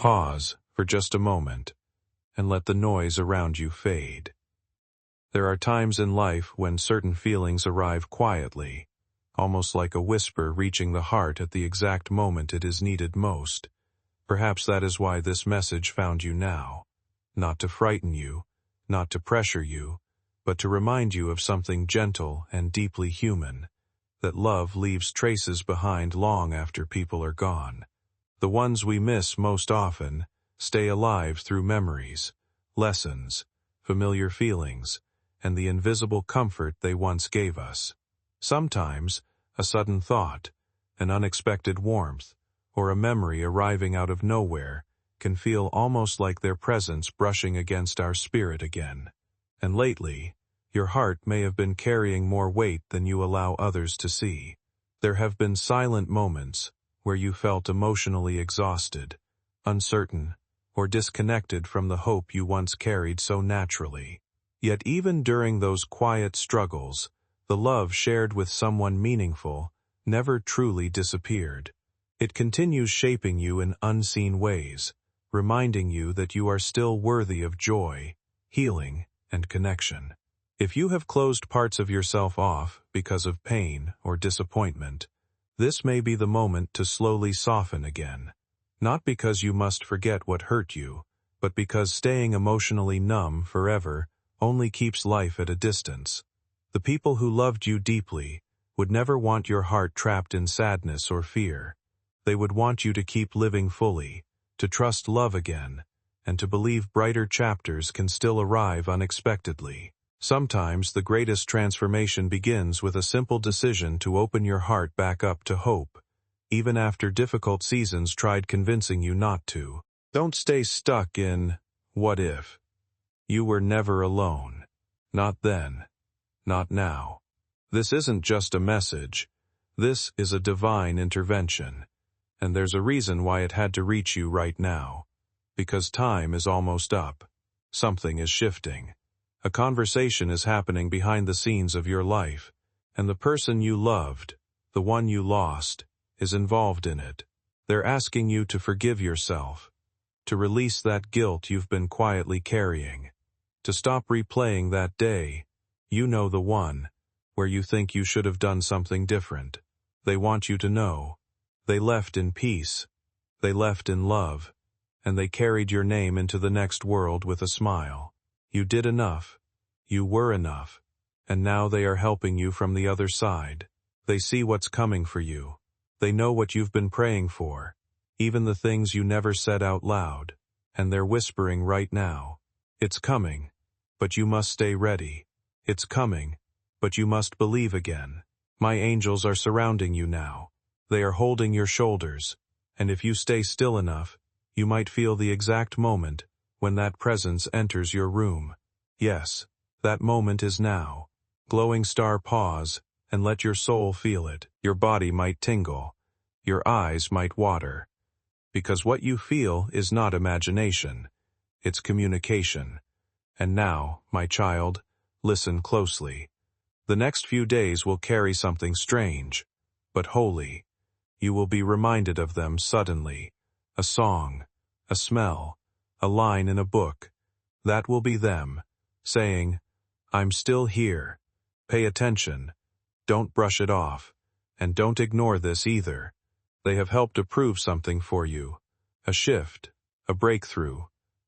Pause for just a moment and let the noise around you fade. There are times in life when certain feelings arrive quietly, almost like a whisper reaching the heart at the exact moment it is needed most. Perhaps that is why this message found you now. Not to frighten you, not to pressure you, but to remind you of something gentle and deeply human, that love leaves traces behind long after people are gone. The ones we miss most often stay alive through memories, lessons, familiar feelings, and the invisible comfort they once gave us. Sometimes, a sudden thought, an unexpected warmth, or a memory arriving out of nowhere can feel almost like their presence brushing against our spirit again. And lately, your heart may have been carrying more weight than you allow others to see. There have been silent moments where you felt emotionally exhausted, uncertain, or disconnected from the hope you once carried so naturally. Yet even during those quiet struggles, the love shared with someone meaningful never truly disappeared. It continues shaping you in unseen ways, reminding you that you are still worthy of joy, healing, and connection. If you have closed parts of yourself off because of pain or disappointment, this may be the moment to slowly soften again. Not because you must forget what hurt you, but because staying emotionally numb forever only keeps life at a distance. The people who loved you deeply would never want your heart trapped in sadness or fear. They would want you to keep living fully, to trust love again, and to believe brighter chapters can still arrive unexpectedly. Sometimes the greatest transformation begins with a simple decision to open your heart back up to hope, even after difficult seasons tried convincing you not to. Don't stay stuck in, what if? You were never alone. Not then. Not now. This isn't just a message. This is a divine intervention. And there's a reason why it had to reach you right now. Because time is almost up. Something is shifting. A conversation is happening behind the scenes of your life, and the person you loved, the one you lost, is involved in it. They're asking you to forgive yourself, to release that guilt you've been quietly carrying, to stop replaying that day, you know the one, where you think you should have done something different. They want you to know. They left in peace. They left in love. And they carried your name into the next world with a smile. You did enough. You were enough. And now they are helping you from the other side. They see what's coming for you. They know what you've been praying for, even the things you never said out loud. And they're whispering right now. It's coming, but you must stay ready. It's coming, but you must believe again. My angels are surrounding you now. They are holding your shoulders. And if you stay still enough, you might feel the exact moment when that presence enters your room. Yes, that moment is now. Glowing star, pause and let your soul feel it. Your body might tingle. Your eyes might water. Because what you feel is not imagination. It's communication. And now, my child, listen closely. The next few days will carry something strange, but holy. You will be reminded of them suddenly. A song, a smell, a line in a book. That will be them, saying, I'm still here. Pay attention. Don't brush it off. And don't ignore this either. They have helped to prove something for you. A shift, a breakthrough,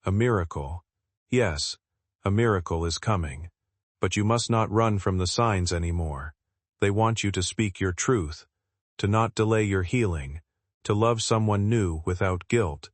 a miracle. Yes, a miracle is coming. But you must not run from the signs anymore. They want you to speak your truth, to not delay your healing, to love someone new without guilt,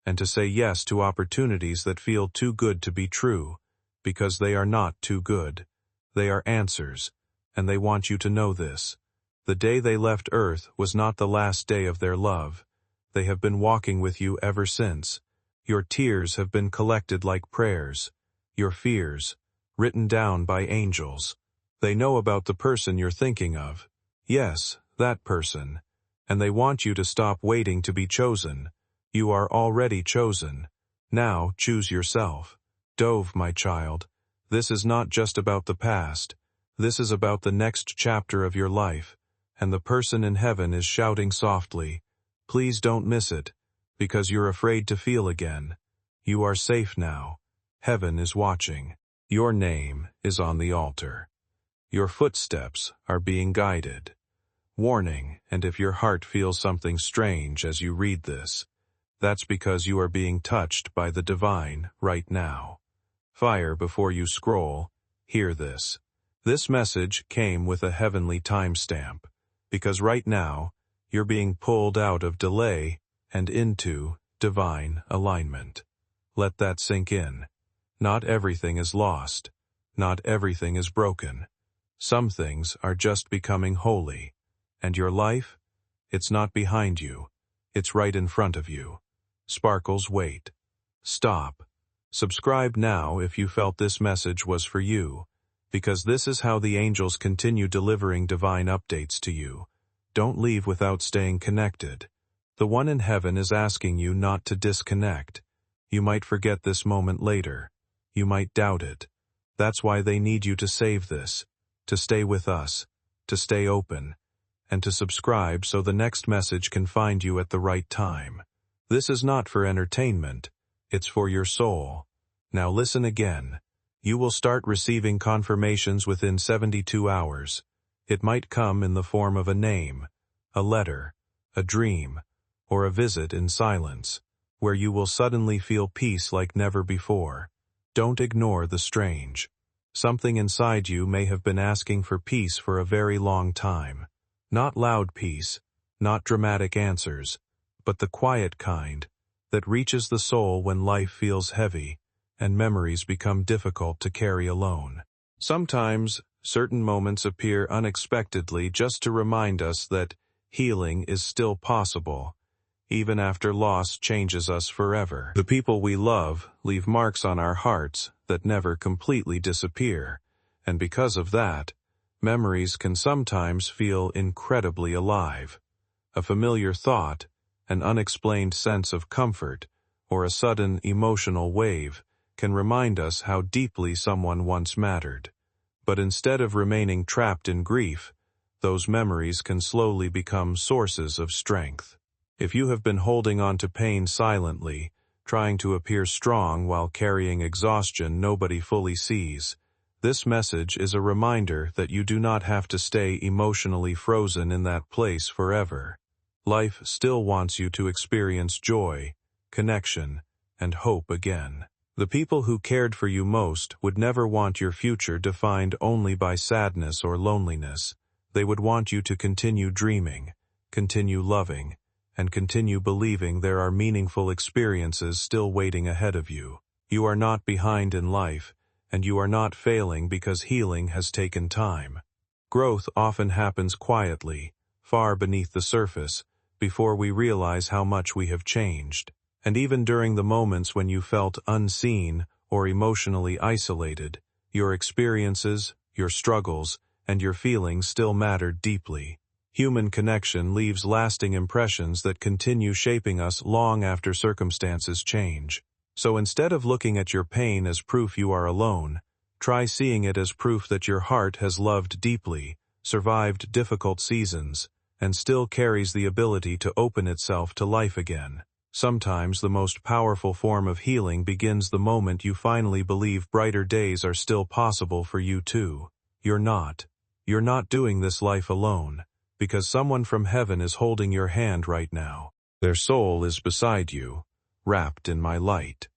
and to say yes to opportunities that feel too good to be true, because they are not too good. They are answers, and they want you to know this. The day they left Earth was not the last day of their love. They have been walking with you ever since. Your tears have been collected like prayers. Your fears, written down by angels. They know about the person you're thinking of. Yes, that person. And they want you to stop waiting to be chosen. You are already chosen. Now choose yourself. Dove, my child. This is not just about the past. This is about the next chapter of your life. And the person in heaven is shouting softly, please don't miss it. because you're afraid to feel again. You are safe now. Heaven is watching. Your name is on the altar. Your footsteps are being guided. Warning, and if your heart feels something strange as you read this, that's because you are being touched by the divine right now. Fire before you scroll, hear this. This message came with a heavenly timestamp, because right now, you're being pulled out of delay and into divine alignment. Let that sink in. Not everything is lost. Not everything is broken. Some things are just becoming holy. And your life? It's not behind you. It's right in front of you. Sparkles wait. Stop. Subscribe now if you felt this message was for you, because this is how the angels continue delivering divine updates to you. Don't leave without staying connected. The one in heaven is asking you not to disconnect. You might forget this moment later. You might doubt it. That's why they need you to save this, to stay with us, to stay open, and to subscribe so the next message can find you at the right time. This is not for entertainment. It's for your soul. Now listen again. You will start receiving confirmations within 72 hours. It might come in the form of a name, a letter, a dream, or a visit in silence, where you will suddenly feel peace like never before. Don't ignore the strange. Something inside you may have been asking for peace for a very long time. Not loud peace, not dramatic answers, but the quiet kind that reaches the soul when life feels heavy and memories become difficult to carry alone. Sometimes, certain moments appear unexpectedly just to remind us that healing is still possible, even after loss changes us forever. The people we love leave marks on our hearts that never completely disappear, and because of that, memories can sometimes feel incredibly alive. A familiar thought, an unexplained sense of comfort, or a sudden emotional wave can remind us how deeply someone once mattered. But instead of remaining trapped in grief, those memories can slowly become sources of strength. If you have been holding on to pain silently, trying to appear strong while carrying exhaustion nobody fully sees, this message is a reminder that you do not have to stay emotionally frozen in that place forever. Life still wants you to experience joy, connection, and hope again. The people who cared for you most would never want your future defined only by sadness or loneliness. They would want you to continue dreaming, continue loving, and continue believing there are meaningful experiences still waiting ahead of you. You are not behind in life, and you are not failing because healing has taken time. Growth often happens quietly, far beneath the surface, before we realize how much we have changed. And even during the moments when you felt unseen or emotionally isolated, your experiences, your struggles, and your feelings still mattered deeply. Human connection leaves lasting impressions that continue shaping us long after circumstances change. So instead of looking at your pain as proof you are alone, try seeing it as proof that your heart has loved deeply, survived difficult seasons, and still carries the ability to open itself to life again. Sometimes the most powerful form of healing begins the moment you finally believe brighter days are still possible for you too. You're not doing this life alone, because someone from heaven is holding your hand right now. Their soul is beside you, wrapped in my light.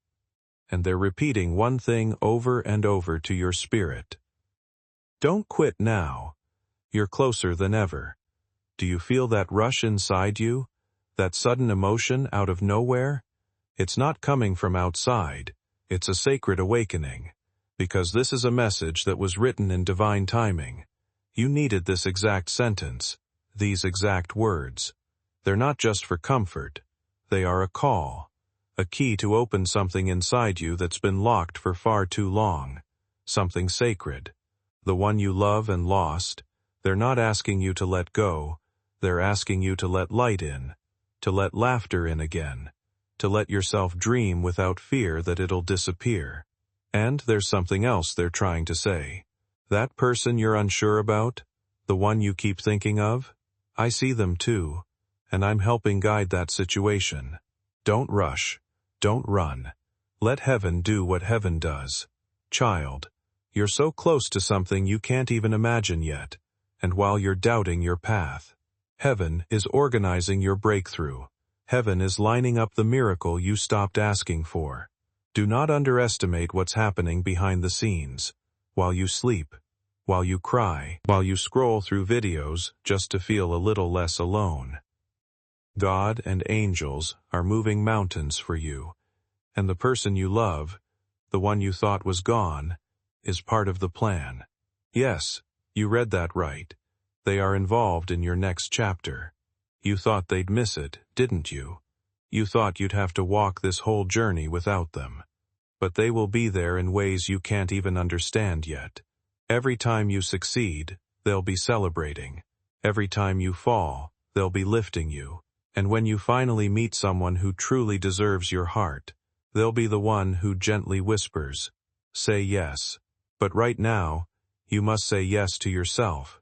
And they're repeating one thing over and over to your spirit. Don't quit now. You're closer than ever. Do you feel that rush inside you? That sudden emotion out of nowhere? It's not coming from outside. It's a sacred awakening. Because this is a message that was written in divine timing. You needed this exact sentence, these exact words. They're not just for comfort. They are a call, a key to open something inside you that's been locked for far too long. Something sacred. The one you love and lost. They're not asking you to let go. They're asking you to let light in. To let laughter in again, to let yourself dream without fear that it'll disappear. And there's something else they're trying to say. That person you're unsure about, the one you keep thinking of, I see them too, and I'm helping guide that situation. Don't rush. Don't run. Let heaven do what heaven does. Child, you're so close to something you can't even imagine yet, and while you're doubting your path, heaven is organizing your breakthrough. Heaven is lining up the miracle you stopped asking for. Do not underestimate what's happening behind the scenes. While you sleep, while you cry, while you scroll through videos just to feel a little less alone. God and angels are moving mountains for you, and the person you love, the one you thought was gone, is part of the plan. Yes, you read that right. They are involved in your next chapter. You thought they'd miss it, didn't you? You thought you'd have to walk this whole journey without them. But they will be there in ways you can't even understand yet. Every time you succeed, they'll be celebrating. Every time you fall, they'll be lifting you. And when you finally meet someone who truly deserves your heart, they'll be the one who gently whispers, "Say yes." But right now, you must say yes to yourself,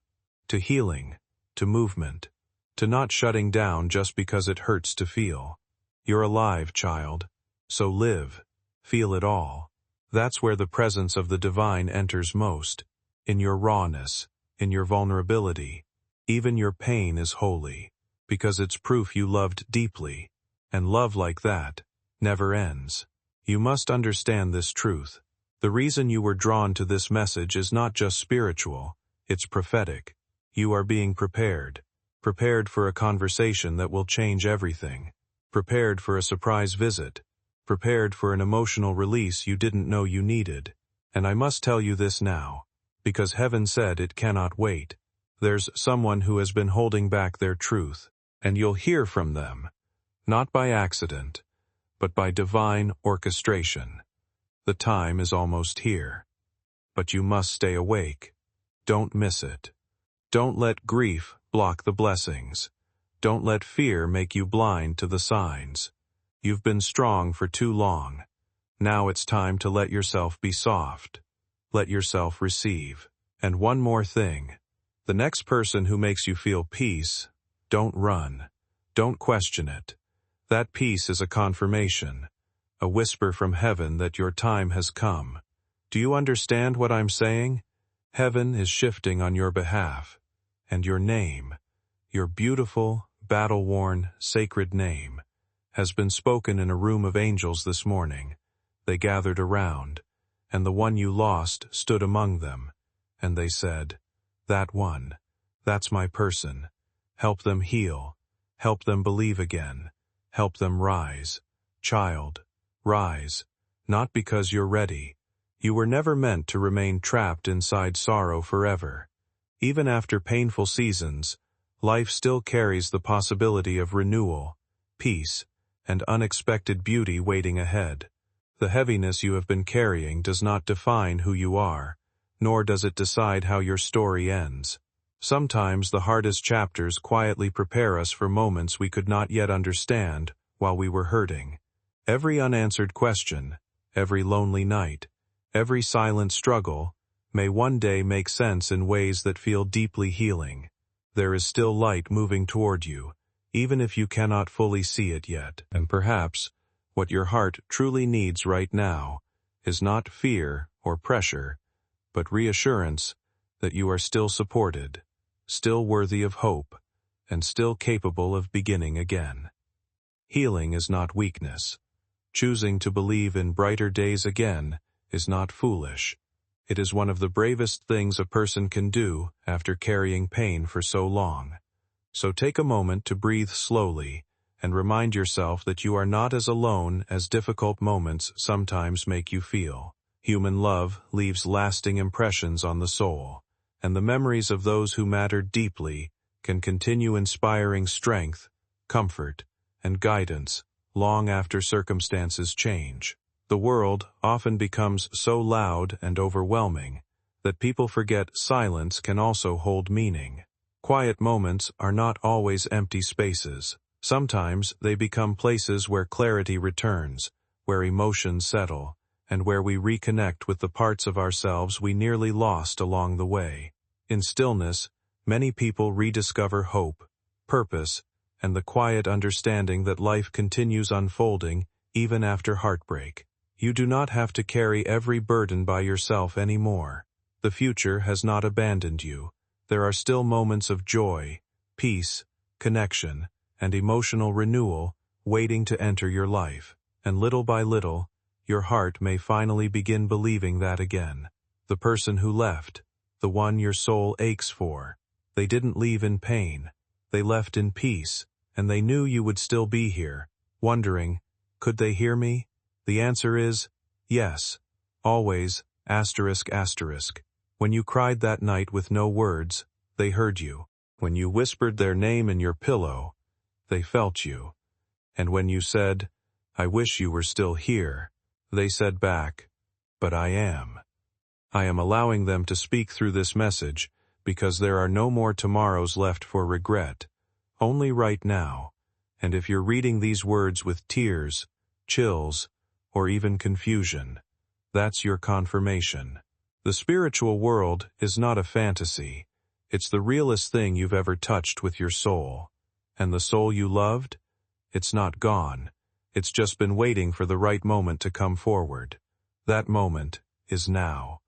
to healing, to movement, to not shutting down just because it hurts to feel. You're alive, child. So live. Feel it all. That's where the presence of the divine enters most. In your rawness, in your vulnerability. Even your pain is holy, because it's proof you loved deeply. And love like that never ends. You must understand this truth. The reason you were drawn to this message is not just spiritual, it's prophetic. You are being prepared. Prepared for a conversation that will change everything. Prepared for a surprise visit. Prepared for an emotional release you didn't know you needed. And I must tell you this now, because heaven said it cannot wait. There's someone who has been holding back their truth, and you'll hear from them, not by accident, but by divine orchestration. The time is almost here. But you must stay awake. Don't miss it. Don't let grief block the blessings. Don't let fear make you blind to the signs. You've been strong for too long. Now it's time to let yourself be soft. Let yourself receive. And one more thing. The next person who makes you feel peace, don't run. Don't question it. That peace is a confirmation, a whisper from heaven that your time has come. Do you understand what I'm saying? Heaven is shifting on your behalf. And your name, your beautiful, battle-worn, sacred name, has been spoken in a room of angels this morning. They gathered around, and the one you lost stood among them, and they said, "That one, that's my person. Help them heal. Help them believe again. Help them rise. Child, rise, not because you're ready. You were never meant to remain trapped inside sorrow forever. Even after painful seasons, life still carries the possibility of renewal, peace, and unexpected beauty waiting ahead. The heaviness you have been carrying does not define who you are, nor does it decide how your story ends. Sometimes the hardest chapters quietly prepare us for moments we could not yet understand while we were hurting. Every unanswered question, every lonely night, every silent struggle, may one day make sense in ways that feel deeply healing. There is still light moving toward you, even if you cannot fully see it yet. And perhaps, what your heart truly needs right now is not fear or pressure, but reassurance that you are still supported, still worthy of hope, and still capable of beginning again. Healing is not weakness. Choosing to believe in brighter days again is not foolish. It is one of the bravest things a person can do after carrying pain for so long. So take a moment to breathe slowly and remind yourself that you are not as alone as difficult moments sometimes make you feel. Human love leaves lasting impressions on the soul, and the memories of those who mattered deeply can continue inspiring strength, comfort, and guidance long after circumstances change. The world often becomes so loud and overwhelming that people forget silence can also hold meaning. Quiet moments are not always empty spaces. Sometimes they become places where clarity returns, where emotions settle, and where we reconnect with the parts of ourselves we nearly lost along the way. In stillness, many people rediscover hope, purpose, and the quiet understanding that life continues unfolding even after heartbreak. You do not have to carry every burden by yourself anymore. The future has not abandoned you. There are still moments of joy, peace, connection, and emotional renewal waiting to enter your life. And little by little, your heart may finally begin believing that again. The person who left, the one your soul aches for, they didn't leave in pain. They left in peace, and they knew you would still be here, wondering, could they hear me? The answer is, yes, always, asterisk asterisk. When you cried that night with no words, they heard you. When you whispered their name in your pillow, they felt you. And when you said, I wish you were still here, they said back, but I am. I am allowing them to speak through this message because there are no more tomorrows left for regret, only right now. And if you're reading these words with tears, chills, or even confusion, that's your confirmation. The spiritual world is not a fantasy. It's the realest thing you've ever touched with your soul. And the soul you loved? It's not gone. It's just been waiting for the right moment to come forward. That moment is now.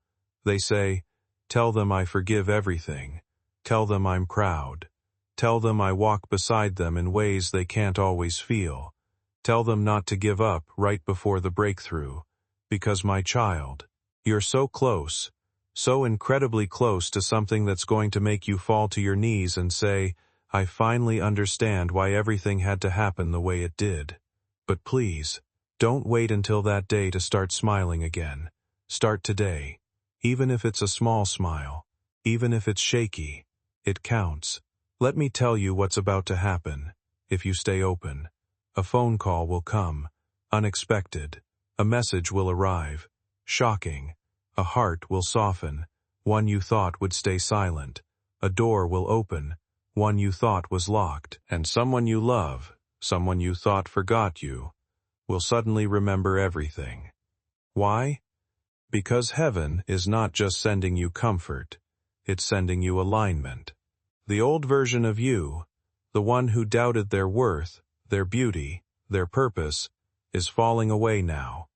They say, tell them I forgive everything. Tell them I'm proud. Tell them I walk beside them in ways they can't always feel. Tell them not to give up right before the breakthrough. Because my child, you're so close, so incredibly close to something that's going to make you fall to your knees and say, I finally understand why everything had to happen the way it did. But please, don't wait until that day to start smiling again. Start today. Even if it's a small smile, even if it's shaky, it counts. Let me tell you what's about to happen, if you stay open. A phone call will come, unexpected. A message will arrive, shocking. A heart will soften, one you thought would stay silent. A door will open, one you thought was locked. And someone you love, someone you thought forgot you, will suddenly remember everything. Why? Because heaven is not just sending you comfort, it's sending you alignment. The old version of you, the one who doubted their worth, their beauty, their purpose, is falling away now.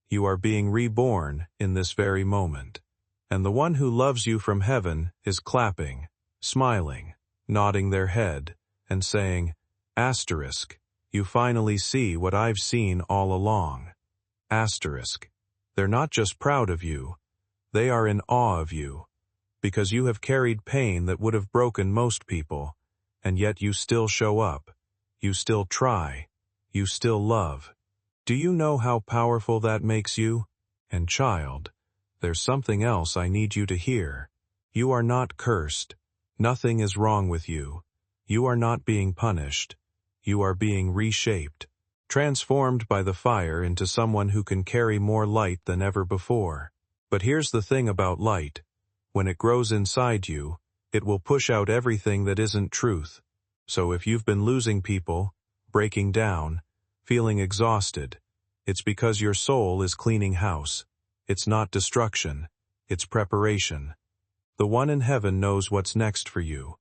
You are being reborn in this very moment. And the one who loves you from heaven is clapping, smiling, nodding their head, and saying, asterisk, you finally see what I've seen all along. Asterisk. They're not just proud of you, they are in awe of you, because you have carried pain that would have broken most people, and yet you still show up, you still try, you still love. Do you know how powerful that makes you? And child, there's something else I need you to hear. You are not cursed. Nothing is wrong with you. You are not being punished. You are being reshaped, transformed by the fire into someone who can carry more light than ever before. But here's the thing about light. When it grows inside you, it will push out everything that isn't truth. So if you've been losing people, breaking down, feeling exhausted, it's because your soul is cleaning house. It's not destruction, it's preparation. The one in heaven knows what's next for you.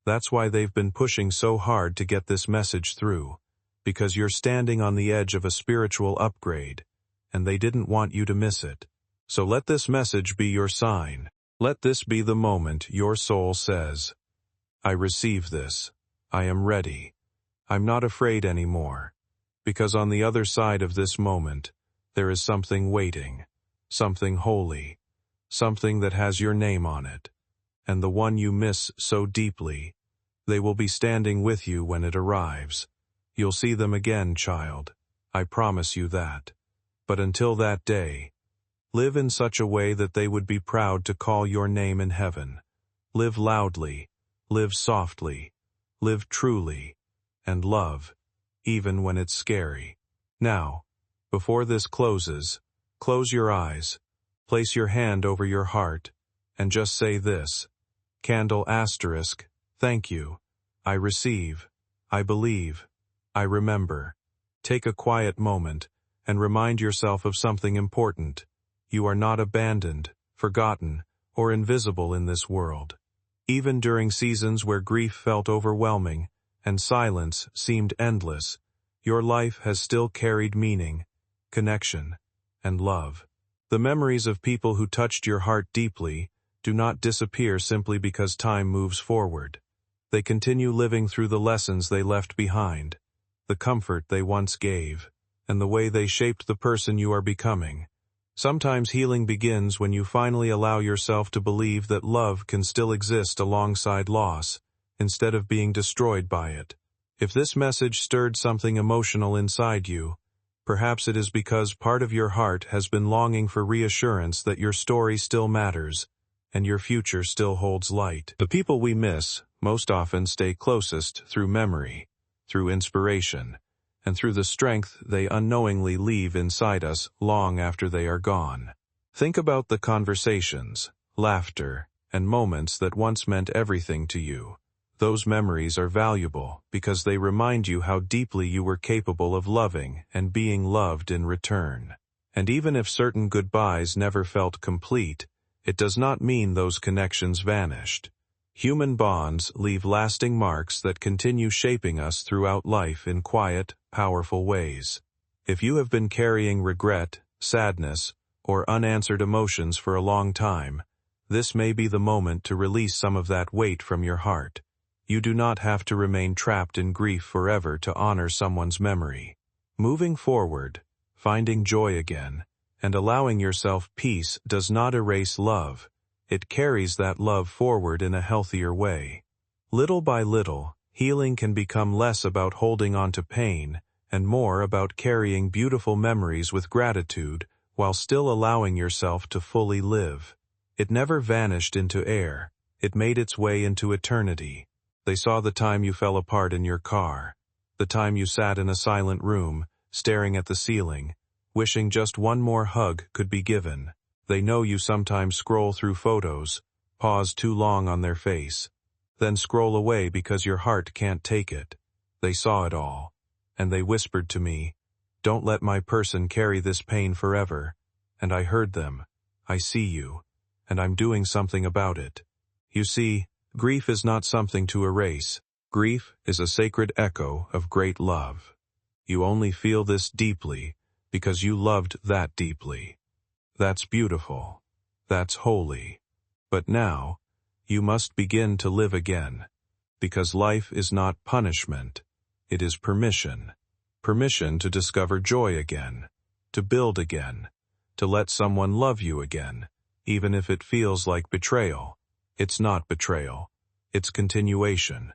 That's why they've been pushing so hard to get this message through, because you're standing on the edge of a spiritual upgrade, and they didn't want you to miss it. So let this message be your sign. Let this be the moment your soul says, I receive this. I am ready. I'm not afraid anymore. Because on the other side of this moment, there is something waiting, something holy, something that has your name on it, and the one you miss so deeply. They will be standing with you when it arrives. You'll see them again, child. I promise you that. But until that day, live in such a way that they would be proud to call your name in heaven. Live loudly, live softly, live truly, and love, even when it's scary. Now, before this closes, close your eyes, place your hand over your heart, and just say this. Candle asterisk, thank you. I receive. I believe. I remember. Take a quiet moment, and remind yourself of something important. You are not abandoned, forgotten, or invisible in this world. Even during seasons where grief felt overwhelming, and silence seemed endless, your life has still carried meaning, connection, and love. The memories of people who touched your heart deeply do not disappear simply because time moves forward. They continue living through the lessons they left behind, the comfort they once gave, and the way they shaped the person you are becoming. Sometimes healing begins when you finally allow yourself to believe that love can still exist alongside loss, instead of being destroyed by it. If this message stirred something emotional inside you, perhaps it is because part of your heart has been longing for reassurance that your story still matters, and your future still holds light. The people we miss most often stay closest through memory, through inspiration, and through the strength they unknowingly leave inside us long after they are gone. Think about the conversations, laughter, and moments that once meant everything to you. Those memories are valuable because they remind you how deeply you were capable of loving and being loved in return. And even if certain goodbyes never felt complete, it does not mean those connections vanished. Human bonds leave lasting marks that continue shaping us throughout life in quiet, powerful ways. If you have been carrying regret, sadness, or unanswered emotions for a long time, this may be the moment to release some of that weight from your heart. You do not have to remain trapped in grief forever to honor someone's memory. Moving forward, finding joy again, and allowing yourself peace does not erase love. It carries that love forward in a healthier way. Little by little, healing can become less about holding on to pain and more about carrying beautiful memories with gratitude while still allowing yourself to fully live. It never vanished into air. It made its way into eternity. They saw the time you fell apart in your car, the time you sat in a silent room, staring at the ceiling, wishing just one more hug could be given. They know you sometimes scroll through photos, pause too long on their face, then scroll away because your heart can't take it. They saw it all, and they whispered to me, "Don't let my person carry this pain forever." And I heard them. I see you, and I'm doing something about it. You see, grief is not something to erase. Grief is a sacred echo of great love. You only feel this deeply because you loved that deeply. That's beautiful. That's holy. But now, you must begin to live again, because life is not punishment. It is permission. Permission to discover joy again, to build again, to let someone love you again, even if it feels like betrayal. It's not betrayal. It's continuation.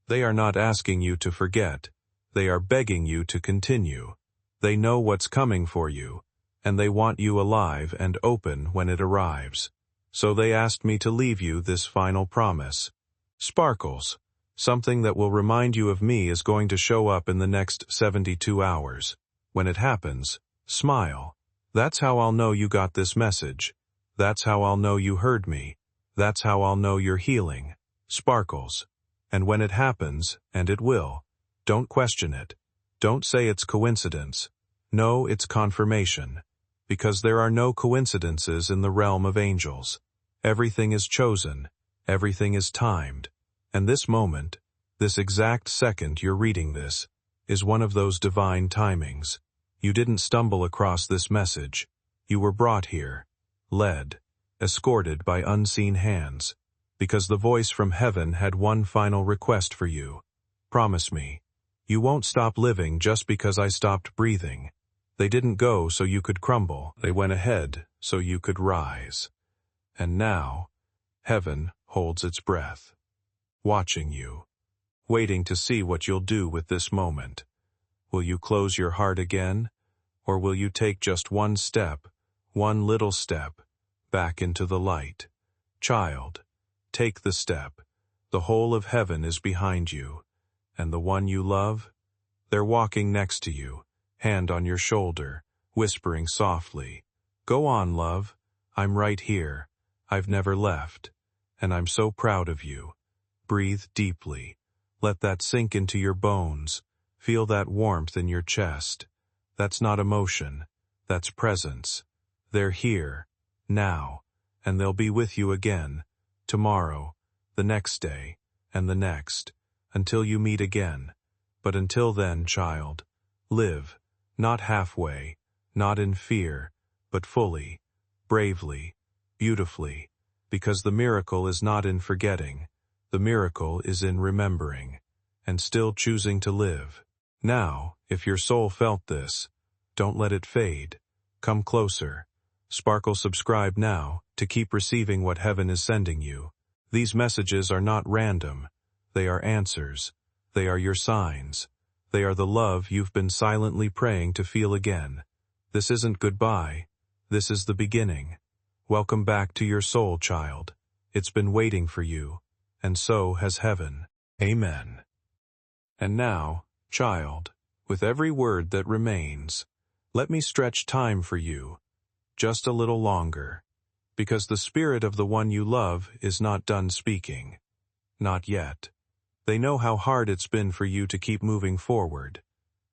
They are not asking you to forget. They are begging you to continue. They know what's coming for you, and they want you alive and open when it arrives. So they asked me to leave you this final promise. Sparkles, something that will remind you of me is going to show up in the next 72 hours. When it happens, smile. That's how I'll know you got this message. That's how I'll know you heard me. That's how I'll know you're healing. Sparkles. And when it happens, and it will, don't question it. Don't say it's coincidence. No, it's confirmation. Because there are no coincidences in the realm of angels. Everything is chosen. Everything is timed. And this moment, this exact second you're reading this, is one of those divine timings. You didn't stumble across this message. You were brought here, led, escorted by unseen hands, because the voice from heaven had one final request for you. Promise me, you won't stop living just because I stopped breathing. They didn't go so you could crumble. They went ahead so you could rise. And now, heaven holds its breath, watching you, waiting to see what you'll do with this moment. Will you close your heart again, or will you take just one step, one little step, back into the light? Child, take the step. The whole of heaven is behind you, and the one you love, they're walking next to you, hand on your shoulder, whispering softly, "Go on, love. I'm right here. I've never left. And I'm so proud of you." Breathe deeply. Let that sink into your bones. Feel that warmth in your chest. That's not emotion. That's presence. They're here, now, and they'll be with you again, tomorrow, the next day, and the next, until you meet again. But until then, child, live, not halfway, not in fear, but fully, bravely, beautifully, because the miracle is not in forgetting, the miracle is in remembering, and still choosing to live. Now, if your soul felt this, don't let it fade. Come closer. Sparkle subscribe now to keep receiving what heaven is sending you. These messages are not random. They are answers. They are your signs. They are the love you've been silently praying to feel again. This isn't goodbye. This is the beginning. Welcome back to your soul, child. It's been waiting for you, and so has heaven. Amen. And now, child, with every word that remains, let me stretch time for you, just a little longer, because the spirit of the one you love is not done speaking. Not yet. They know how hard it's been for you to keep moving forward.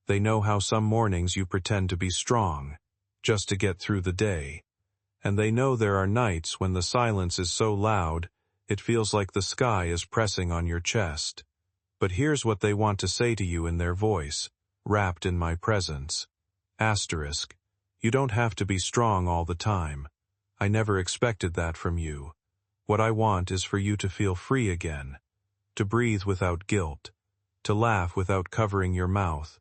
They know how some mornings you pretend to be strong, just to get through the day. And they know there are nights when the silence is so loud, it feels like the sky is pressing on your chest. But here's what they want to say to you in their voice, wrapped in my presence. Asterisk. You don't have to be strong all the time. I never expected that from you. What I want is for you to feel free again, to breathe without guilt, to laugh without covering your mouth,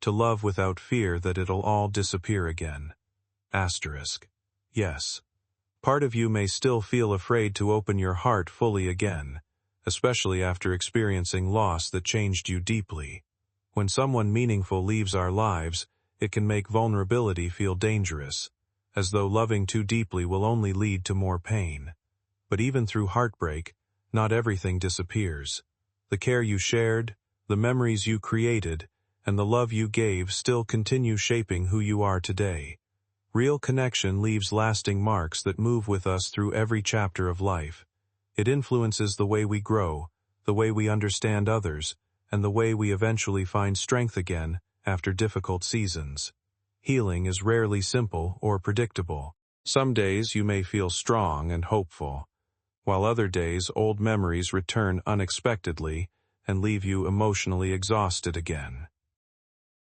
to love without fear that it'll all disappear again. Asterisk. Yes. Part of you may still feel afraid to open your heart fully again, especially after experiencing loss that changed you deeply. When someone meaningful leaves our lives, it can make vulnerability feel dangerous, as though loving too deeply will only lead to more pain. But even through heartbreak, not everything disappears. The care you shared, the memories you created, and the love you gave still continue shaping who you are today. Real connection leaves lasting marks that move with us through every chapter of life. It influences the way we grow, the way we understand others, and the way we eventually find strength again after difficult seasons. Healing is rarely simple or predictable. Some days you may feel strong and hopeful, while other days old memories return unexpectedly and leave you emotionally exhausted again.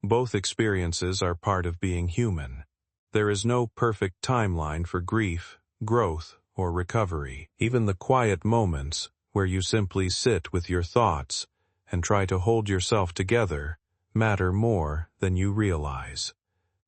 Both experiences are part of being human. There is no perfect timeline for grief, growth, or recovery. Even the quiet moments, where you simply sit with your thoughts and try to hold yourself together, matter more than you realize.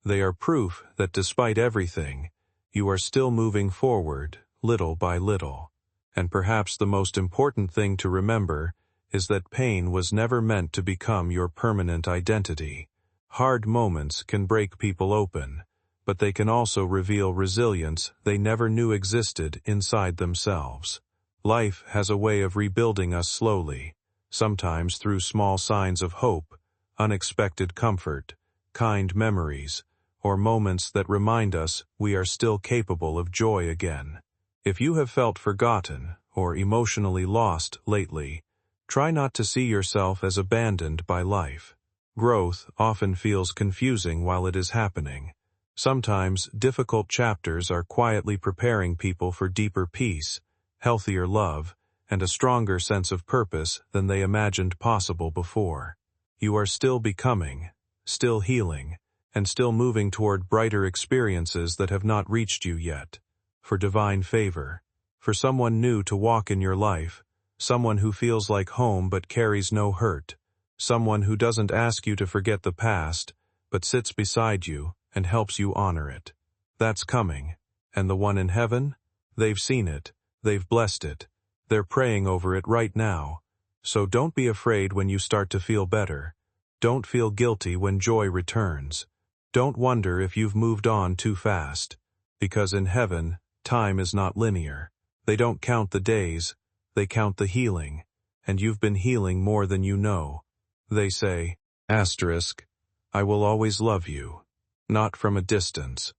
They are proof that despite everything, you are still moving forward, little by little. And perhaps the most important thing to remember is that pain was never meant to become your permanent identity. Hard moments can break people open, but they can also reveal resilience they never knew existed inside themselves. Life has a way of rebuilding us slowly, sometimes through small signs of hope, unexpected comfort, kind memories, or moments that remind us we are still capable of joy again. If you have felt forgotten or emotionally lost lately, try not to see yourself as abandoned by life. Growth often feels confusing while it is happening. Sometimes difficult chapters are quietly preparing people for deeper peace, healthier love, and a stronger sense of purpose than they imagined possible before. You are still becoming, still healing, and still moving toward brighter experiences that have not reached you yet. For divine favor, for someone new to walk in your life, someone who feels like home but carries no hurt, someone who doesn't ask you to forget the past, but sits beside you and helps you honor it. That's coming. And the one in heaven? They've seen it. They've blessed it. They're praying over it right now. So don't be afraid when you start to feel better. Don't feel guilty when joy returns. Don't wonder if you've moved on too fast. Because in heaven, time is not linear. They don't count the days, they count the healing. And you've been healing more than you know. They say, asterisk, I will always love you. Not from a distance.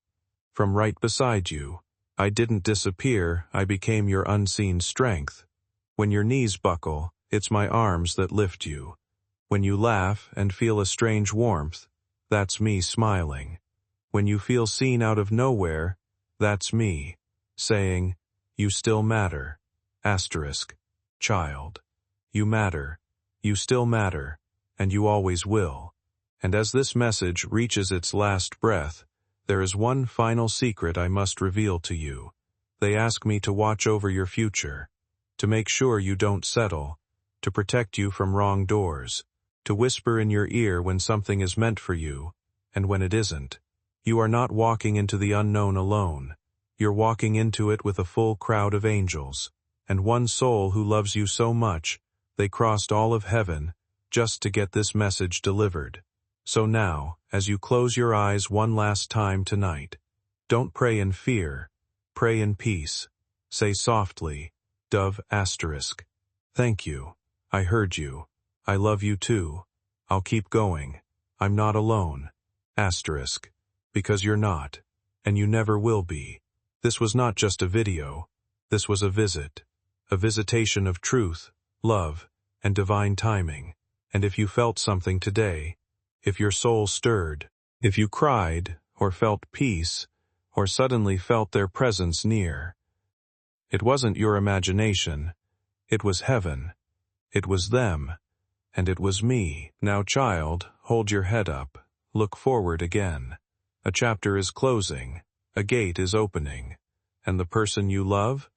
From right beside you. I didn't disappear, I became your unseen strength. When your knees buckle, it's my arms that lift you. When you laugh and feel a strange warmth, that's me smiling. When you feel seen out of nowhere, that's me, saying, you still matter. Asterisk. Child. You matter. You still matter, and you always will. And as this message reaches its last breath, there is one final secret I must reveal to you. They ask me to watch over your future, to make sure you don't settle, to protect you from wrong doors, to whisper in your ear when something is meant for you, and when it isn't. You are not walking into the unknown alone. You're walking into it with a full crowd of angels, and one soul who loves you so much, they crossed all of heaven just to get this message delivered. So now, as you close your eyes one last time tonight, don't pray in fear, pray in peace. Say softly, Dove asterisk. Thank you. I heard you. I love you too. I'll keep going. I'm not alone. Asterisk. Because you're not. And you never will be. This was not just a video. This was a visit. A visitation of truth, love, and divine timing. And if you felt something today, if your soul stirred, if you cried, or felt peace, or suddenly felt their presence near, it wasn't your imagination. It was heaven. It was them. And it was me. Now, child, hold your head up. Look forward again. A chapter is closing. A gate is opening. And the person you love?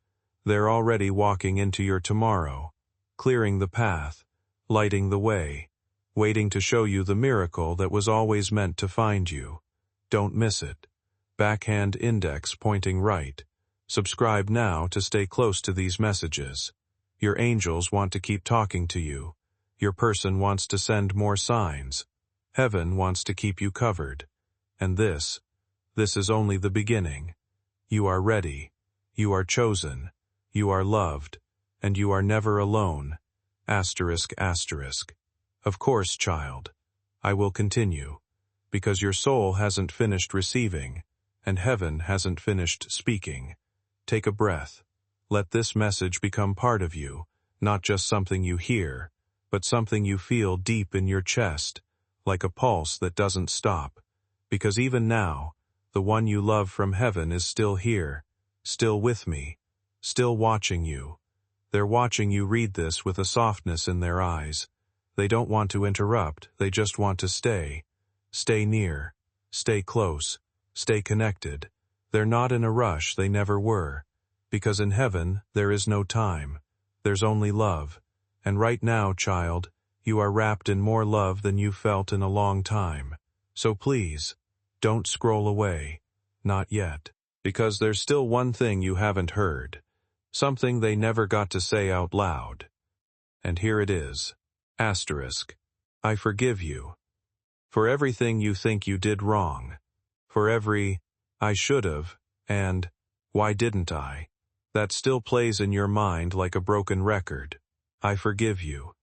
They're already walking into your tomorrow, clearing the path, lighting the way, waiting to show you the miracle that was always meant to find you. Don't miss it. Backhand index pointing right. Subscribe now to stay close to these messages. Your angels want to keep talking to you. Your person wants to send more signs. Heaven wants to keep you covered. And this is only the beginning. You are ready. You are chosen. You are loved. And you are never alone. Asterisk asterisk. Of course, child. I will continue. Because your soul hasn't finished receiving, and heaven hasn't finished speaking. Take a breath. Let this message become part of you, not just something you hear, but something you feel deep in your chest, like a pulse that doesn't stop. Because even now, the one you love from heaven is still here, still with me, still watching you. They're watching you read this with a softness in their eyes. They don't want to interrupt, they just want to stay. Stay near, stay close, stay connected. They're not in a rush, they never were. Because in heaven, there is no time. There's only love. And right now, child, you are wrapped in more love than you've felt in a long time. So please, don't scroll away. Not yet. Because there's still one thing you haven't heard. Something they never got to say out loud. And here it is. Asterisk. I forgive you. For everything you think you did wrong. For every, I should've, and, why didn't I? That still plays in your mind like a broken record. I forgive you.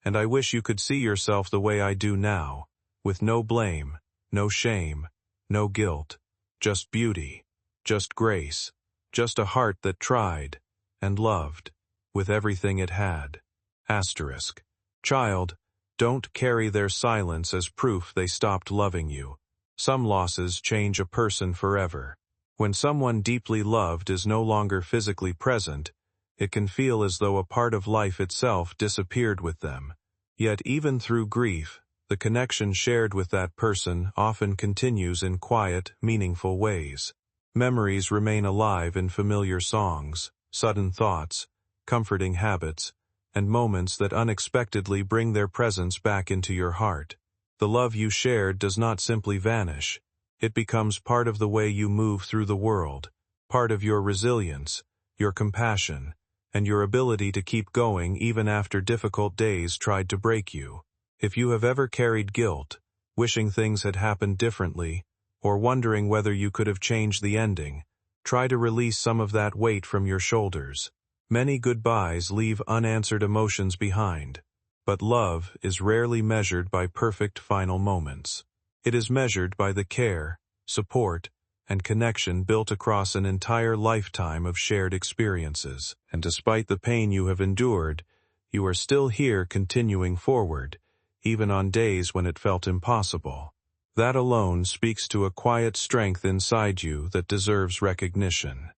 And I wish you could see yourself the way I do now, with no blame, no shame, no guilt, just beauty, just grace, just a heart that tried, and loved, with everything it had. Asterisk. Child, don't carry their silence as proof they stopped loving you. Some losses change a person forever. When someone deeply loved is no longer physically present, it can feel as though a part of life itself disappeared with them. Yet even through grief, the connection shared with that person often continues in quiet, meaningful ways. Memories remain alive in familiar songs, sudden thoughts, comforting habits, and moments that unexpectedly bring their presence back into your heart. The love you shared does not simply vanish. It becomes part of the way you move through the world, part of your resilience, your compassion, and your ability to keep going even after difficult days tried to break you. If you have ever carried guilt, wishing things had happened differently, or wondering whether you could have changed the ending, try to release some of that weight from your shoulders. Many goodbyes leave unanswered emotions behind, but love is rarely measured by perfect final moments. It is measured by the care, support, and connection built across an entire lifetime of shared experiences. And despite the pain you have endured, you are still here continuing forward, even on days when it felt impossible. That alone speaks to a quiet strength inside you that deserves recognition.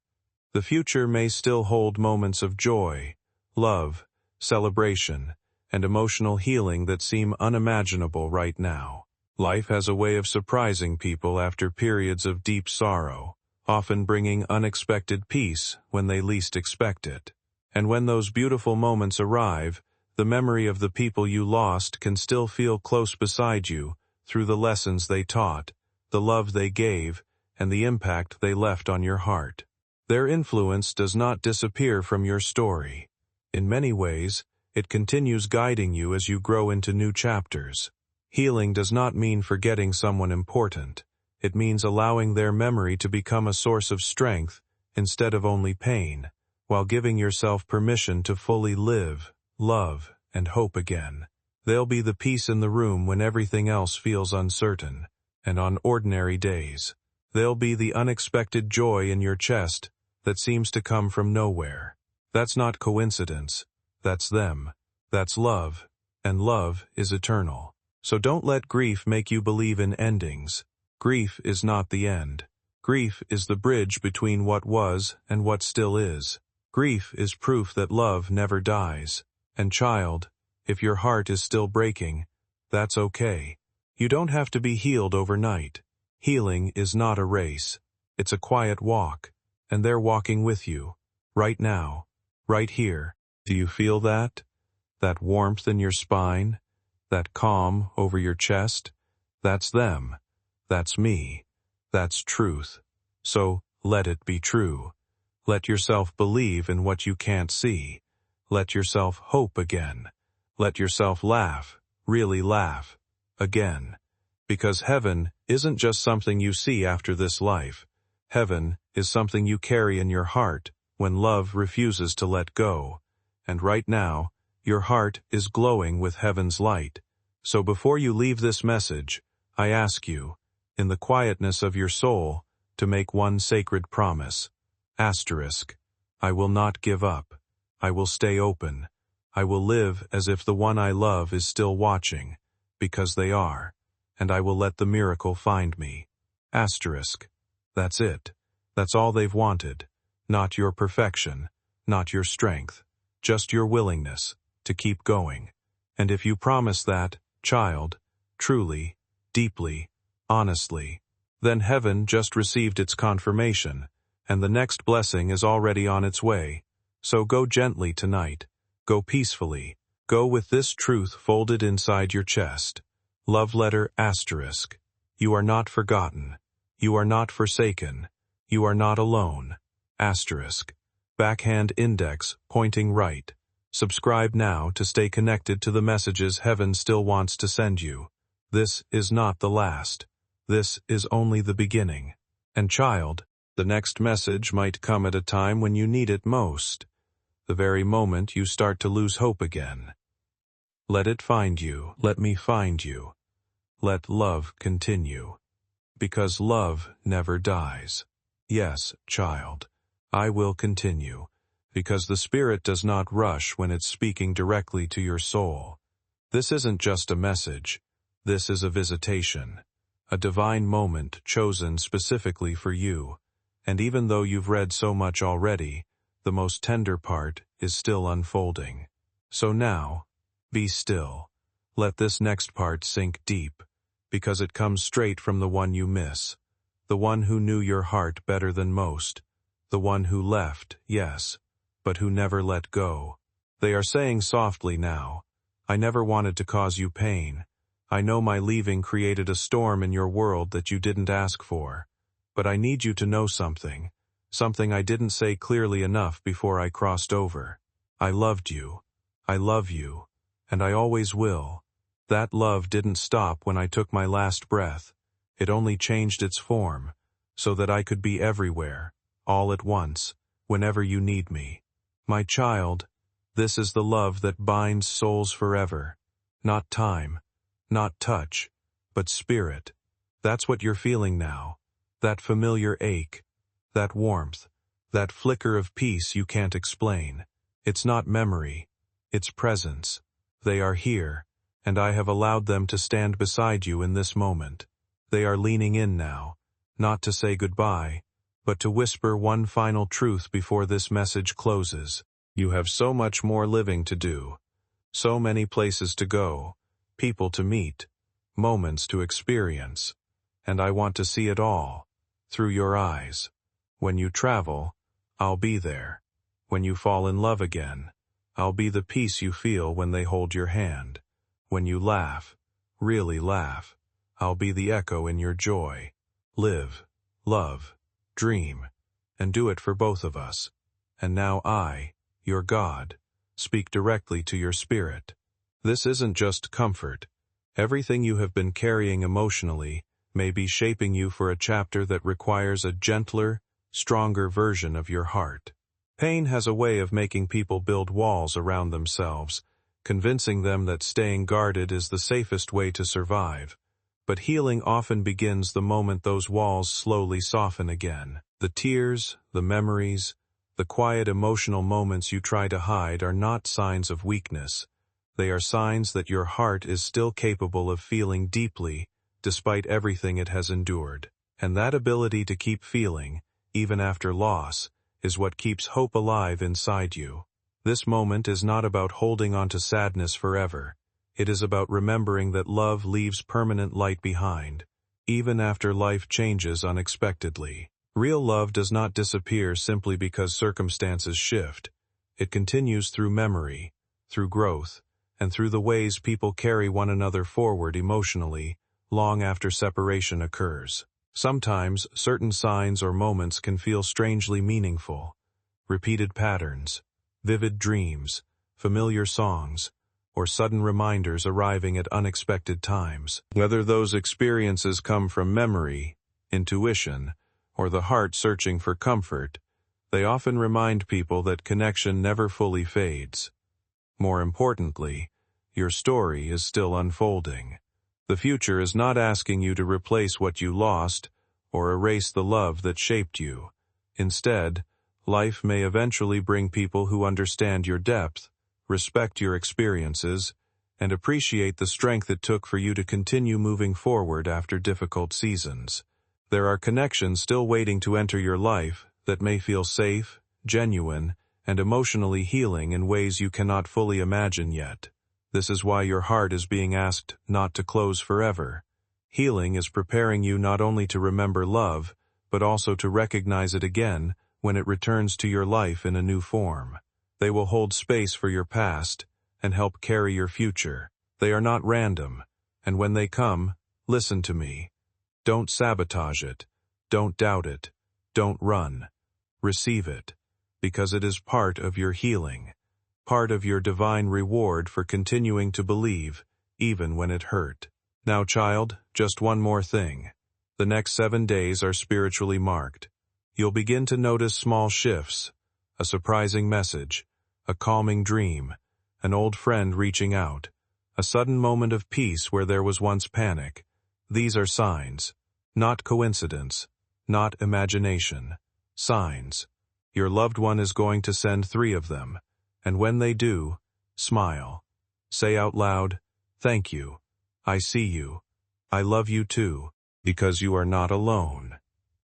The future may still hold moments of joy, love, celebration, and emotional healing that seem unimaginable right now. Life has a way of surprising people after periods of deep sorrow, often bringing unexpected peace when they least expect it. And when those beautiful moments arrive, the memory of the people you lost can still feel close beside you through the lessons they taught, the love they gave, and the impact they left on your heart. Their influence does not disappear from your story. In many ways, it continues guiding you as you grow into new chapters. Healing does not mean forgetting someone important. It means allowing their memory to become a source of strength instead of only pain, while giving yourself permission to fully live, love, and hope again. They'll be the peace in the room when everything else feels uncertain, and on ordinary days, they'll be the unexpected joy in your chest that seems to come from nowhere. That's not coincidence. That's them. That's love, and love is eternal. So don't let grief make you believe in endings. Grief is not the end. Grief is the bridge between what was and what still is. Grief is proof that love never dies. And child, if your heart is still breaking, that's okay. You don't have to be healed overnight. Healing is not a race. It's a quiet walk, and they're walking with you. Right now. Right here. Do you feel that? That warmth in your spine? That calm over your chest? That's them. That's me. That's truth. So, let it be true. Let yourself believe in what you can't see. Let yourself hope again. Let yourself laugh, really laugh, again. Because heaven isn't just something you see after this life. Heaven is something you carry in your heart when love refuses to let go. And right now, your heart is glowing with heaven's light. So before you leave this message, I ask you, in the quietness of your soul, to make one sacred promise. Asterisk. I will not give up. I will stay open. I will live as if the one I love is still watching, because they are, and I will let the miracle find me. Asterisk. That's it. That's all they've wanted. Not your perfection, not your strength, just your willingness to keep going. And if you promise that, child, truly, deeply, honestly, then heaven just received its confirmation, and the next blessing is already on its way. So go gently tonight. Go peacefully. Go with this truth folded inside your chest. Love letter asterisk. You are not forgotten. You are not forsaken. You are not alone. Asterisk. Backhand index pointing right. Subscribe now to stay connected to the messages heaven still wants to send you. This is not the last. This is only the beginning. And child, the next message might come at a time when you need it most. The very moment you start to lose hope again. Let it find you. Let me find you. Let love continue. Because love never dies. Yes, child, I will continue. Because the Spirit does not rush when it's speaking directly to your soul. This isn't just a message. This is a visitation. A divine moment chosen specifically for you. And even though you've read so much already, the most tender part is still unfolding. So now, be still. Let this next part sink deep, because it comes straight from the one you miss. The one who knew your heart better than most. The one who left, yes, but who never let go. They are saying softly now, I never wanted to cause you pain. I know my leaving created a storm in your world that you didn't ask for. But I need you to know something. Something I didn't say clearly enough before I crossed over. I loved you. I love you. And I always will. That love didn't stop when I took my last breath. It only changed its form, so that I could be everywhere, all at once, whenever you need me. My child, this is the love that binds souls forever. Not time, not touch, but spirit. That's what you're feeling now. That familiar ache, that warmth, that flicker of peace you can't explain. It's not memory, it's presence. They are here, and I have allowed them to stand beside you in this moment. They are leaning in now, not to say goodbye, but to whisper one final truth before this message closes. You have so much more living to do. So many places to go, people to meet, moments to experience. And I want to see it all, through your eyes. When you travel, I'll be there. When you fall in love again, I'll be the peace you feel when they hold your hand. When you laugh, really laugh, I'll be the echo in your joy. Live, love, dream, and do it for both of us. And now I, your God, speak directly to your spirit. This isn't just comfort. Everything you have been carrying emotionally may be shaping you for a chapter that requires a gentler, stronger version of your heart. Pain has a way of making people build walls around themselves, convincing them that staying guarded is the safest way to survive. But healing often begins the moment those walls slowly soften again. The tears, the memories, the quiet emotional moments you try to hide are not signs of weakness. They are signs that your heart is still capable of feeling deeply, despite everything it has endured. And that ability to keep feeling, even after loss, is what keeps hope alive inside you. This moment is not about holding on to sadness forever. It is about remembering that love leaves permanent light behind, even after life changes unexpectedly. Real love does not disappear simply because circumstances shift. It continues through memory, through growth, and through the ways people carry one another forward emotionally, long after separation occurs. Sometimes, certain signs or moments can feel strangely meaningful. Repeated patterns, vivid dreams, familiar songs, or sudden reminders arriving at unexpected times. Whether those experiences come from memory, intuition, or the heart searching for comfort, they often remind people that connection never fully fades. More importantly, your story is still unfolding. The future is not asking you to replace what you lost or erase the love that shaped you. Instead, life may eventually bring people who understand your depth, respect your experiences, and appreciate the strength it took for you to continue moving forward after difficult seasons. There are connections still waiting to enter your life that may feel safe, genuine, and emotionally healing in ways you cannot fully imagine yet. This is why your heart is being asked not to close forever. Healing is preparing you not only to remember love, but also to recognize it again when it returns to your life in a new form. They will hold space for your past and help carry your future. They are not random, and when they come, listen to me. Don't sabotage it. Don't doubt it. Don't run. Receive it, because it is part of your healing, part of your divine reward for continuing to believe, even when it hurt. Now, child, just one more thing. The next 7 days are spiritually marked. You'll begin to notice small shifts, a surprising message, a calming dream, an old friend reaching out, a sudden moment of peace where there was once panic. These are signs, not coincidence, not imagination. Signs. Your loved one is going to send 3 of them, and when they do, smile. Say out loud, "Thank you. I see you. I love you too," because you are not alone,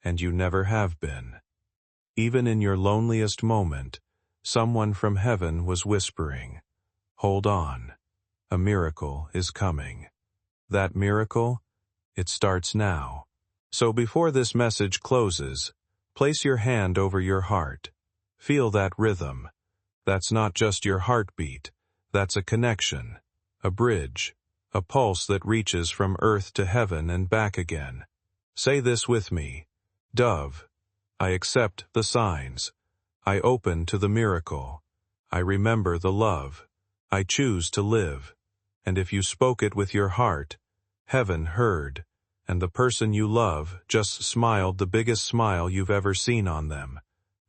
and you never have been. Even in your loneliest moment, someone from heaven was whispering, "Hold on. A miracle is coming." That miracle, it starts now. So before this message closes, place your hand over your heart. Feel that rhythm. That's not just your heartbeat. That's a connection, a bridge, a pulse that reaches from earth to heaven and back again. Say this with me. Dove, I accept the signs. I open to the miracle. I remember the love. I choose to live. And if you spoke it with your heart, heaven heard, and the person you love just smiled the biggest smile you've ever seen on them.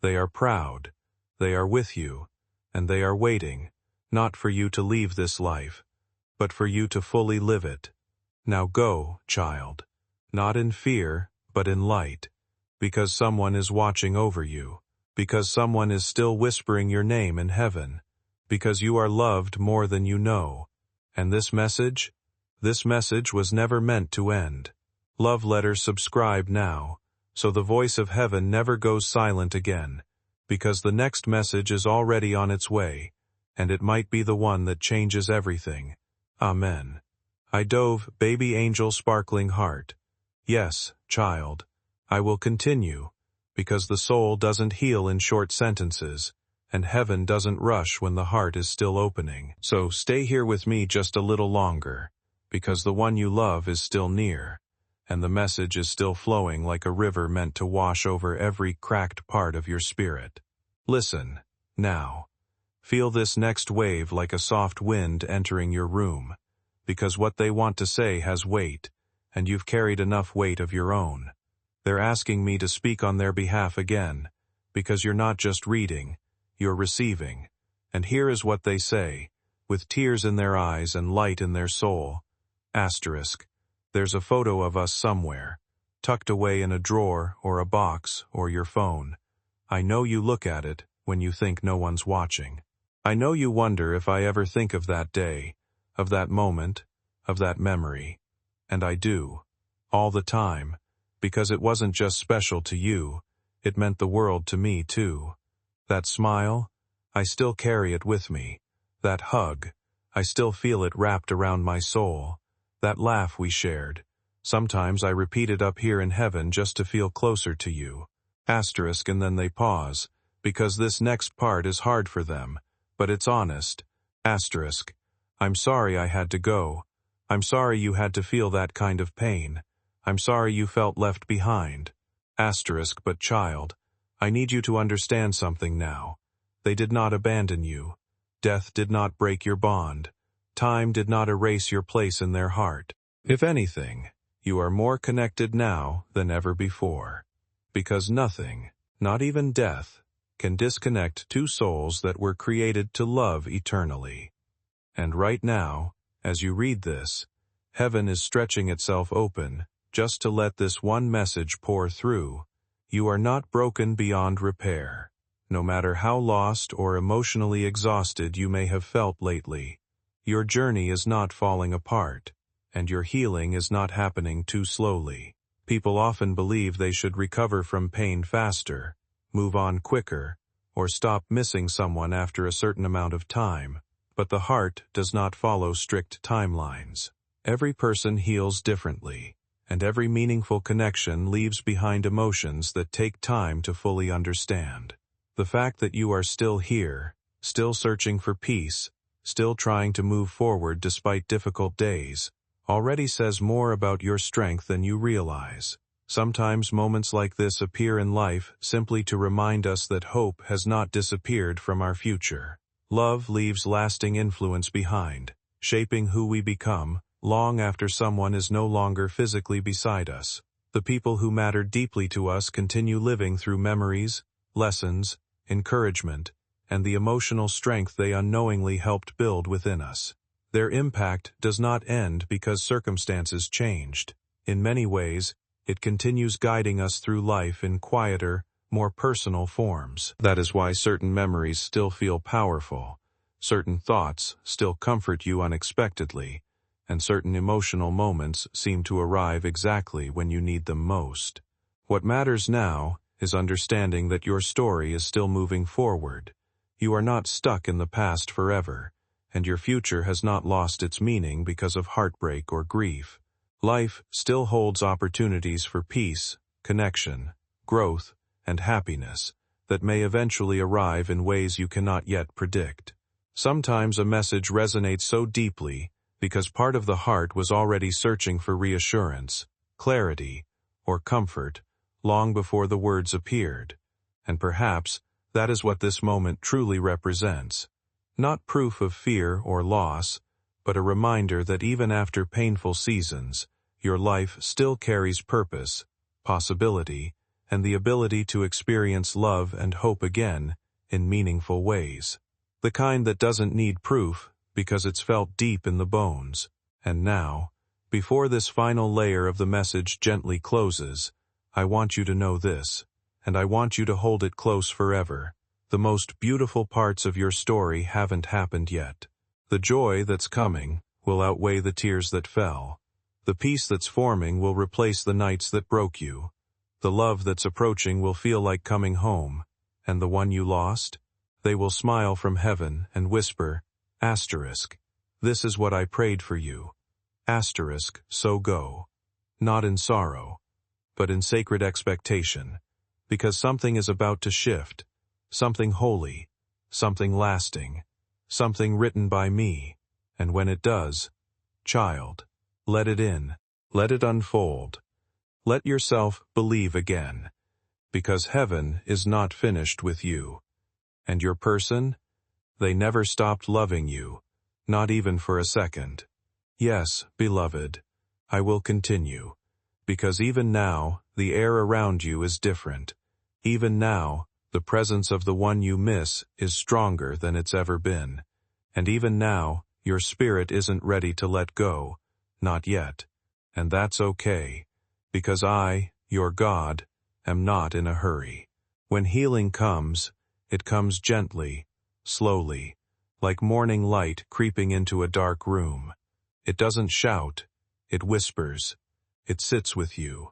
They are proud. They are with you. And they are waiting, not for you to leave this life, but for you to fully live it. Now go, child. Not in fear, but in light. Because someone is watching over you. Because someone is still whispering your name in heaven. Because you are loved more than you know. And this message was never meant to end. Love Letter subscribe now, so the voice of heaven never goes silent again, because the next message is already on its way, and it might be the one that changes everything. Amen. I dove, baby angel sparkling heart. Yes, child, I will continue, because the soul doesn't heal in short sentences, and heaven doesn't rush when the heart is still opening. So stay here with me just a little longer, because the one you love is still near, and the message is still flowing like a river meant to wash over every cracked part of your spirit. Listen, now. Feel this next wave like a soft wind entering your room, because what they want to say has weight, and you've carried enough weight of your own. They're asking me to speak on their behalf again, because you're not just reading, you're receiving. And here is what they say, with tears in their eyes and light in their soul. Asterisk. There's a photo of us somewhere, tucked away in a drawer or a box or your phone. I know you look at it when you think no one's watching. I know you wonder if I ever think of that day, of that moment, of that memory. And I do. All the time. Because it wasn't just special to you, it meant the world to me too. That smile, I still carry it with me. That hug, I still feel it wrapped around my soul. That laugh we shared, sometimes I repeat it up here in heaven just to feel closer to you. Asterisk, and then they pause, because this next part is hard for them, but it's honest. Asterisk. I'm sorry I had to go. I'm sorry you had to feel that kind of pain. I'm sorry you felt left behind. Asterisk, but child, I need you to understand something now. They did not abandon you. Death did not break your bond. Time did not erase your place in their heart. If anything, you are more connected now than ever before. Because nothing, not even death, can disconnect two souls that were created to love eternally. And right now, as you read this, heaven is stretching itself open, just to let this one message pour through. You are not broken beyond repair. No matter how lost or emotionally exhausted you may have felt lately, your journey is not falling apart, and your healing is not happening too slowly. People often believe they should recover from pain faster, move on quicker, or stop missing someone after a certain amount of time, but the heart does not follow strict timelines. Every person heals differently, and every meaningful connection leaves behind emotions that take time to fully understand. The fact that you are still here, still searching for peace, still trying to move forward despite difficult days, already says more about your strength than you realize. Sometimes moments like this appear in life simply to remind us that hope has not disappeared from our future. Love leaves lasting influence behind, shaping who we become, long after someone is no longer physically beside us. The people who mattered deeply to us continue living through memories, lessons, encouragement, and the emotional strength they unknowingly helped build within us. Their impact does not end because circumstances changed. In many ways, it continues guiding us through life in quieter, more personal forms. That is why certain memories still feel powerful, certain thoughts still comfort you unexpectedly, and certain emotional moments seem to arrive exactly when you need them most. What matters now is understanding that your story is still moving forward. You are not stuck in the past forever, and your future has not lost its meaning because of heartbreak or grief. Life still holds opportunities for peace, connection, growth, and happiness that may eventually arrive in ways you cannot yet predict. Sometimes a message resonates so deeply because part of the heart was already searching for reassurance, clarity, or comfort long before the words appeared. And perhaps that is what this moment truly represents. Not proof of fear or loss, but a reminder that even after painful seasons, your life still carries purpose, possibility, and the ability to experience love and hope again in meaningful ways. The kind that doesn't need proof because it's felt deep in the bones. And now, before this final layer of the message gently closes, I want you to know this, and I want you to hold it close forever. The most beautiful parts of your story haven't happened yet. The joy that's coming will outweigh the tears that fell. The peace that's forming will replace the nights that broke you. The love that's approaching will feel like coming home. And the one you lost? They will smile from heaven and whisper, asterisk, this is what I prayed for you. Asterisk, so go. Not in sorrow, but in sacred expectation, because something is about to shift, something holy, something lasting, something written by me, and when it does, child, let it in, let it unfold. Let yourself believe again, because heaven is not finished with you. And your person? They never stopped loving you, not even for a second. Yes, beloved, I will continue, because even now, the air around you is different. Even now, the presence of the one you miss is stronger than it's ever been. And even now, your spirit isn't ready to let go, not yet. And that's okay, because I, your God, am not in a hurry. When healing comes, it comes gently, slowly, like morning light creeping into a dark room. It doesn't shout, it whispers. It sits with you.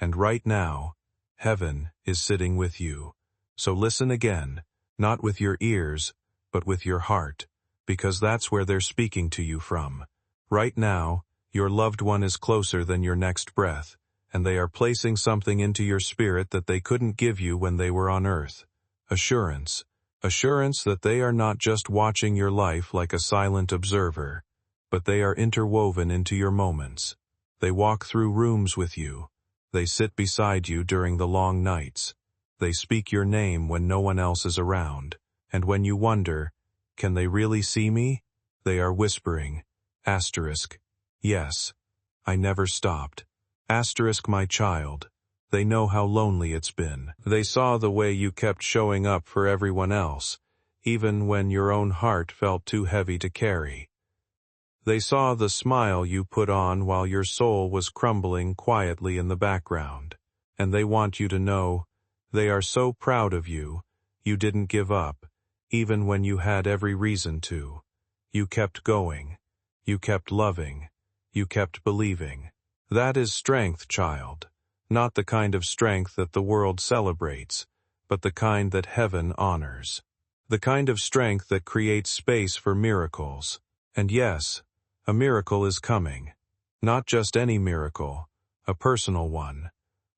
And right now, heaven is sitting with you. So listen again, not with your ears, but with your heart, because that's where they're speaking to you from. Right now, your loved one is closer than your next breath, and they are placing something into your spirit that they couldn't give you when they were on earth. Assurance. Assurance that they are not just watching your life like a silent observer, but they are interwoven into your moments. They walk through rooms with you. They sit beside you during the long nights. They speak your name when no one else is around. And when you wonder, can they really see me? They are whispering, asterisk, yes, I never stopped. Asterisk, my child. They know how lonely it's been. They saw the way you kept showing up for everyone else, even when your own heart felt too heavy to carry. They saw the smile you put on while your soul was crumbling quietly in the background. And they want you to know, they are so proud of you, you didn't give up, even when you had every reason to. You kept going. You kept loving. You kept believing. That is strength, child. Not the kind of strength that the world celebrates, but the kind that heaven honors. The kind of strength that creates space for miracles. And yes, a miracle is coming. Not just any miracle, a personal one.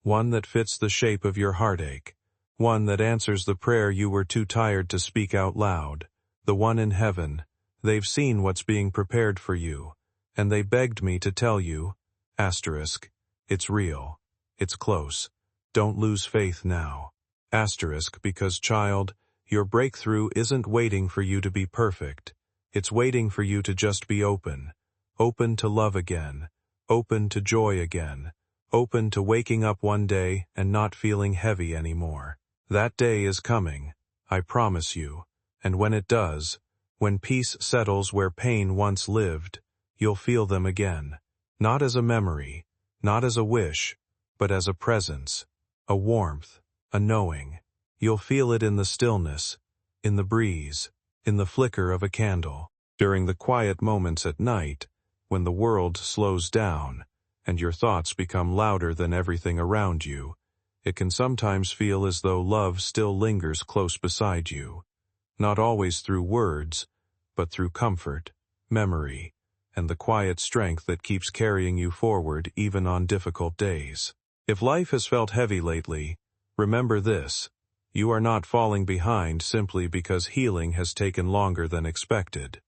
One that fits the shape of your heartache. One that answers the prayer you were too tired to speak out loud. The one in heaven. They've seen what's being prepared for you, and they begged me to tell you, asterisk, it's real. It's close. Don't lose faith now. Asterisk, because child, your breakthrough isn't waiting for you to be perfect. It's waiting for you to just be open. Open to love again. Open to joy again. Open to waking up one day and not feeling heavy anymore. That day is coming, I promise you. And when it does, when peace settles where pain once lived, you'll feel them again. Not as a memory, not as a wish, but as a presence, a warmth, a knowing. You'll feel it in the stillness, in the breeze, in the flicker of a candle. During the quiet moments at night, when the world slows down, and your thoughts become louder than everything around you, it can sometimes feel as though love still lingers close beside you. Not always through words, but through comfort, memory, and the quiet strength that keeps carrying you forward even on difficult days. If life has felt heavy lately, remember this. You are not falling behind simply because healing has taken longer than expected.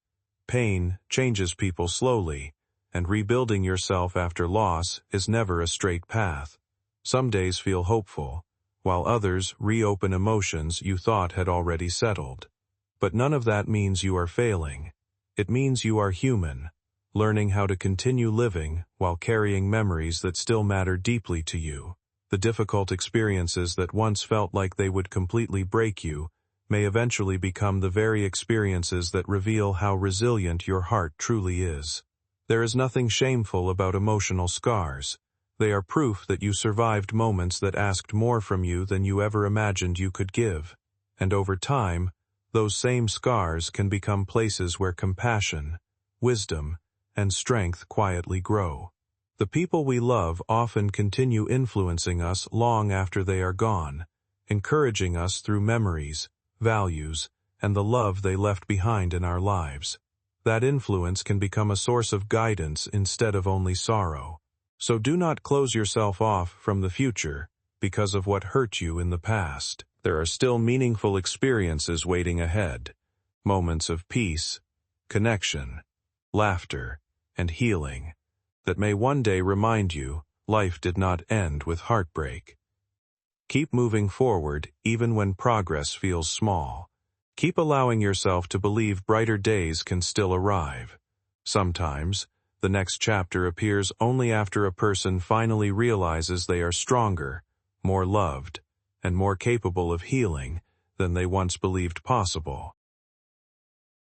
Pain changes people slowly, and rebuilding yourself after loss is never a straight path. Some days feel hopeful, while others reopen emotions you thought had already settled. But none of that means you are failing. It means you are human, learning how to continue living while carrying memories that still matter deeply to you. The difficult experiences that once felt like they would completely break you may eventually become the very experiences that reveal how resilient your heart truly is. There is nothing shameful about emotional scars. They are proof that you survived moments that asked more from you than you ever imagined you could give. And over time, those same scars can become places where compassion, wisdom, and strength quietly grow. The people we love often continue influencing us long after they are gone, encouraging us through memories, values, and the love they left behind in our lives. That influence can become a source of guidance instead of only sorrow. So do not close yourself off from the future because of what hurt you in the past. There are still meaningful experiences waiting ahead. Moments of peace, connection, laughter, and healing that may one day remind you life did not end with heartbreak. Keep moving forward even when progress feels small. Keep allowing yourself to believe brighter days can still arrive. Sometimes, the next chapter appears only after a person finally realizes they are stronger, more loved, and more capable of healing than they once believed possible.